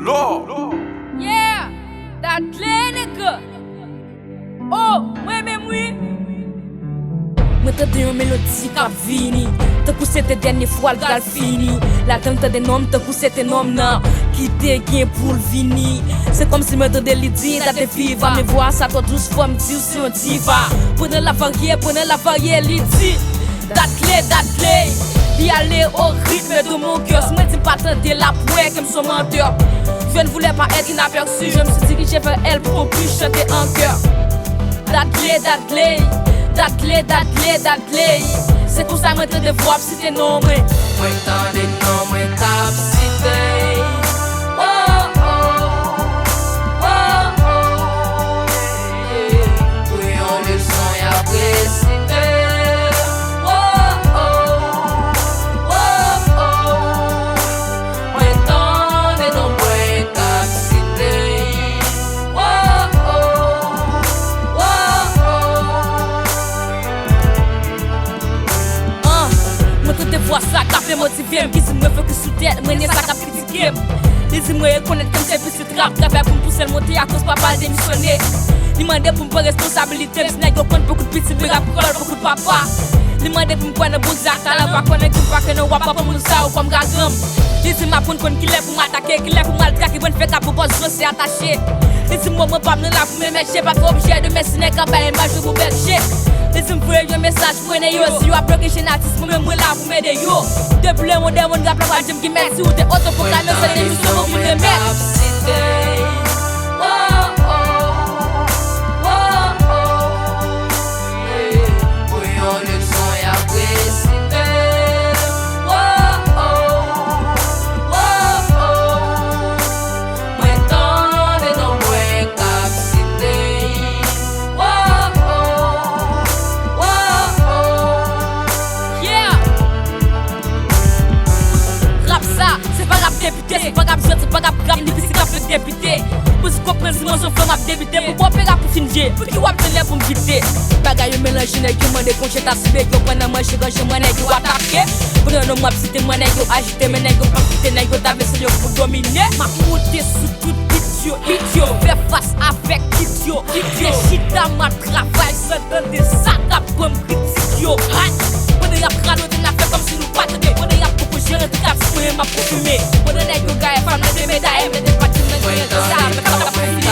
Yeah, that clean nigga. Oh, moi-même oui. Mwen tade yon melodi kap vini, takou se te denye fwa l gal fini. La tan tade nom, takou se te nom nan, ki te gen pou l vini. Se kom si mwen tade li di, date viva. Me voa sa to 12 fwa mdi ou si yon diva. Pwene la varye li di, dat clé. Li ale au rythme de mon cœur. Si mwen di pas tande la pouè kem son menteur. Je ne voulais pas être inaperçu, je me suis dirigé vers elle pour plus chanter en cœur. Dat clé. C'est tout ça mwen te de voix si te nom mwen. Mwen tande nom mwen kap site. Pou yon leçon ya presite. Mwen tande nom mwen kap site. Mwen te de voix sa kap le motive. Ki si mwen fè ki sou tèt, mwen ne sa kap kritike. Li zi mwen rekonnet kem se visi trap. Travay pou m'pousse l monte a cause papa l demisyonne. Li mande pou m'pon responsabilite. Si nèg yo kon beaucoup de piti, me rap kol beaucoup de papa. Li mande pou m'kone bouzak, talan pa konen ki pa kene wap pa moun sa ou kom gagam. Li zi ma kon ki lè pou m'atake, ki lè pou maltrake, bon fè ka pou pos jo se attaché. Li zi mwen pa mnen la pou me meche, pa fè obje de mesi nèg an pa imaj pou berje. Li zi m'voye yon mesaj prene yo, si yo a bloke chen artiste mwen la pou m'ede yo. Depuis le monde mon rap la va jem ki met si ou te autoproclamé se démission pou le mettre. C'est pas grave, c'est pas grave, grave, ni pis grave le député. Pour se comprendre si mon son flamme a débuté. Pour pas faire pour finir, pour qui wap tenir pour me quitter. Bagay yo mélange nèg yo mande konche ta sube. Yo prenne manche gauche, moi nèg yo attaqué. Pour non moi cité moi nèg yo agité, mais nèg yo pas quitter, nèg yo t'avait sur yo pour dominer. Ma monter sous tout idiot. Faire face avec idiot. Chita ma travail, ça donne des sacs à pour me critiquer yo. On est après l'autre, on a fait comme si nous pas traiter. On est là pour gérer tout cap, c'est ma profumée. On est nèg yo gagne femme de médaille, mais des parties nèg yo ça, mais pas la profumée.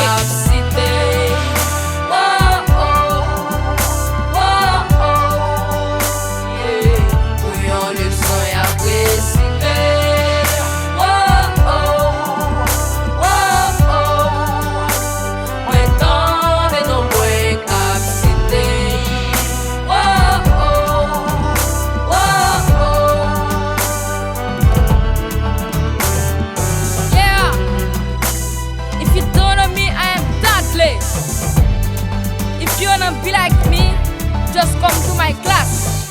If you wanna be like me, just come to my class.